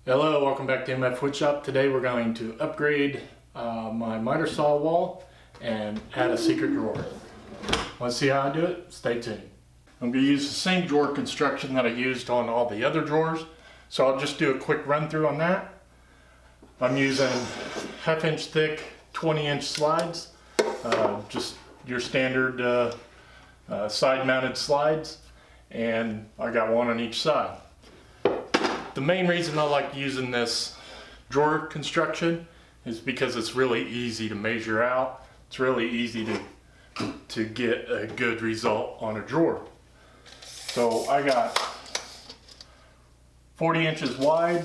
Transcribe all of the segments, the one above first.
Hello, welcome back to MFWoodShop. Today we're going to upgrade my miter saw wall and add a secret drawer. Want to see how I do it? Stay tuned. I'm going to use the same drawer construction that I used on all the other drawers, so I'll just do a quick run through on that. I'm using 1/2 inch thick 20-inch slides, just your standard side mounted slides, and I got one on each side. The main reason I like using this drawer construction is because it's really easy to measure out. It's really easy to get a good result on a drawer. So I got 40 inches wide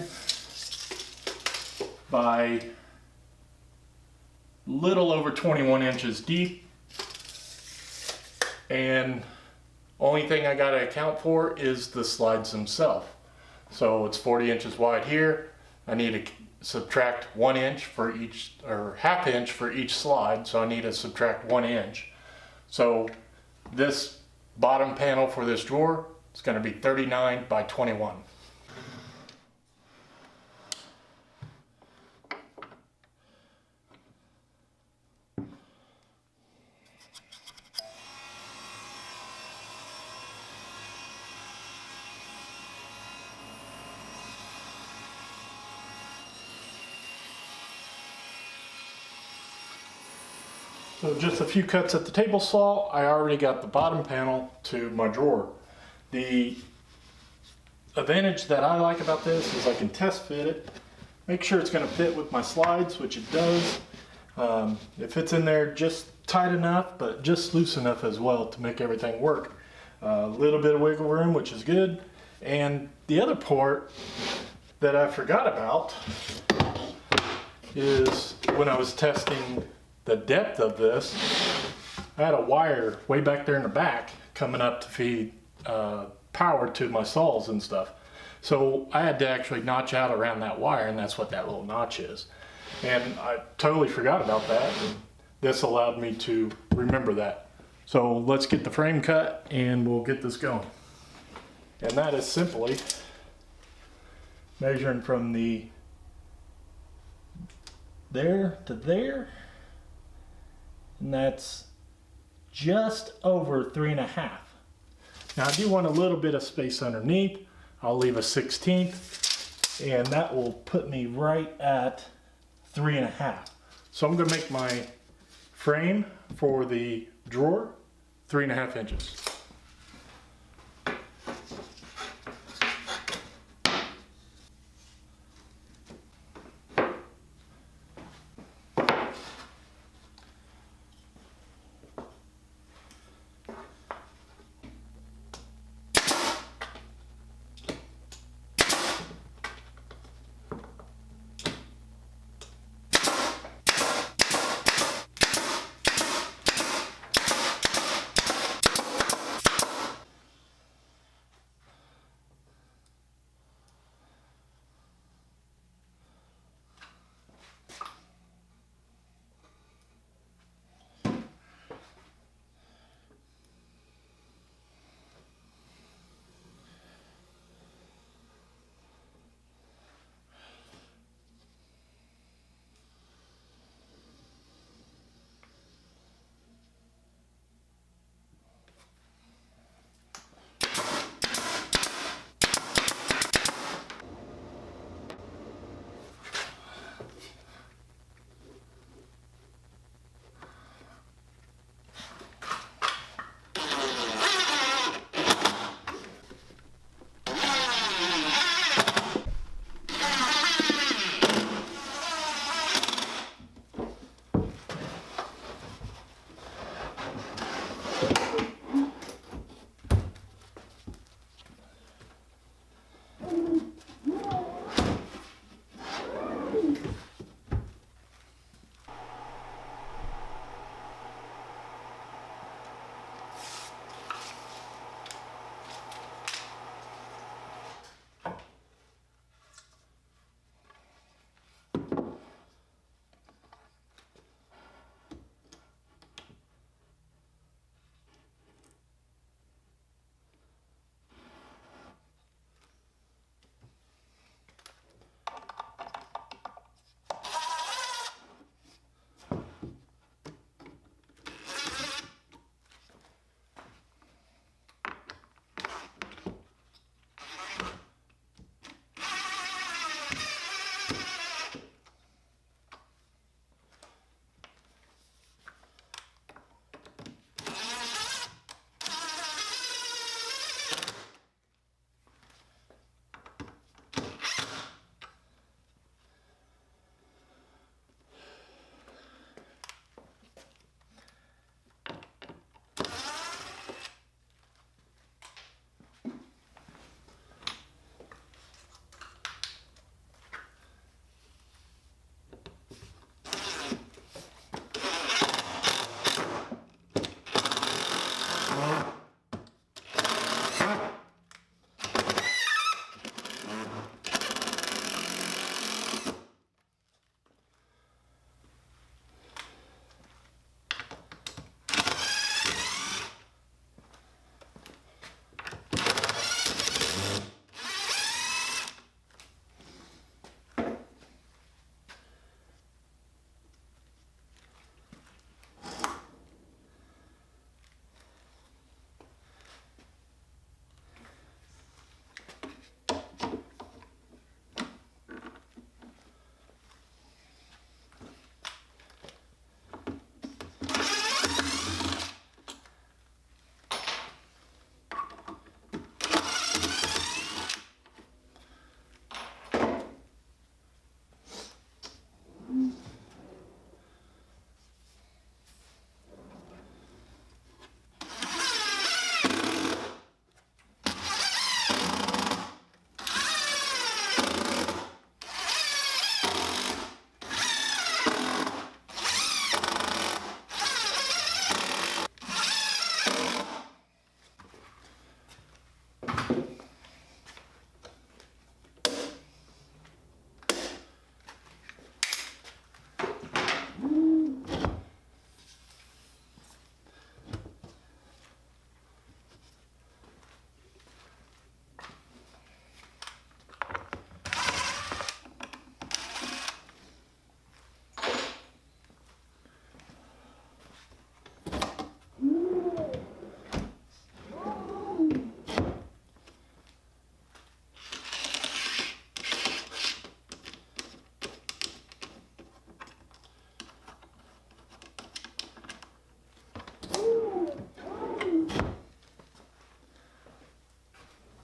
by little over 21 inches deep, and only thing I got to account for is the slides themselves. So it's 40 inches wide here. I need to subtract 1 inch for each, or 1/2 inch for each slide. So I need to subtract 1 inch. So this bottom panel for this drawer is going to be 39 by 21. So just a few cuts at the table saw, I already got the bottom panel to my drawer. The advantage that I like about this is I can test fit it, make sure it's going to fit with my slides, which it does. It fits in there just tight enough, but just loose enough as well to make everything work. A little bit of wiggle room, which is good. And the other part that I forgot about is when I was testing the depth of this, I had a wire way back there in the back coming up to feed power to my saws and stuff. So I had to actually notch out around that wire, and that's what that little notch is. And I totally forgot about that, and this allowed me to remember that. So let's get the frame cut and we'll get this going. And that is simply measuring from the there to there. And that's just over 3.5. Now I do want a little bit of space underneath. I'll leave a 1/16, and that will put me right at 3.5. So I'm going to make my frame for the drawer 3.5 inches.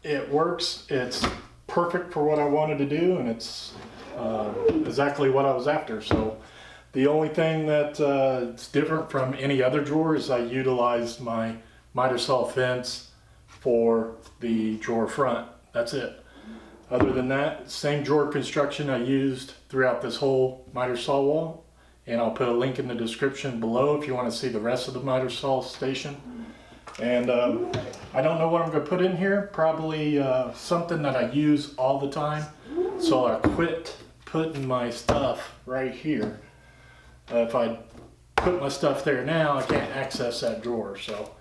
it works. It's perfect for what I wanted to do, and it's exactly what I was after. So the only thing that it's different from any other drawer is I utilized my miter saw fence for the drawer front. That's it. Other than that, same drawer construction I used throughout this whole miter saw wall, and I'll put a link in the description below if you want to see the rest of the miter saw station. And I don't know what I'm going to put in here. Probably something that I use all the time. So I quit putting my stuff right here. If I put my stuff there now, I can't access that drawer. So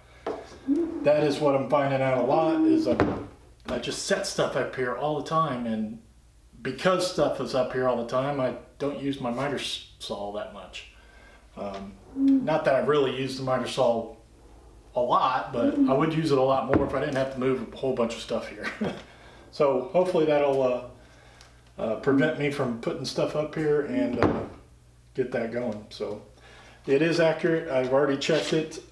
that is what I'm finding out a lot, is I just set stuff up here all the time, and because stuff is up here all the time, I don't use my miter saw that much. Not that I really use the miter saw a lot, but I would use it a lot more if I didn't have to move a whole bunch of stuff here. So hopefully that'll prevent me from putting stuff up here and get that going. So it is accurate. I've already checked it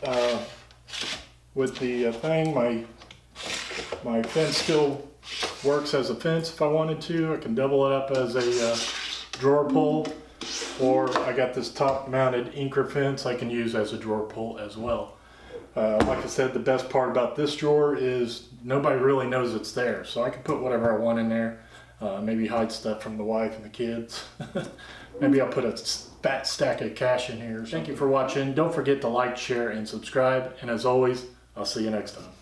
with the thing. My fence still works as a fence if I wanted to. I can double it up as a drawer pull, or I got this top mounted anchor fence I can use as a drawer pull as well. Like I said, the best part about this drawer is nobody really knows it's there, so I can put whatever I want in there. Maybe hide stuff from the wife and the kids. Maybe I'll put a fat stack of cash in here. Thank you for watching. Don't forget to like, share, and subscribe. And as always, I'll see you next time.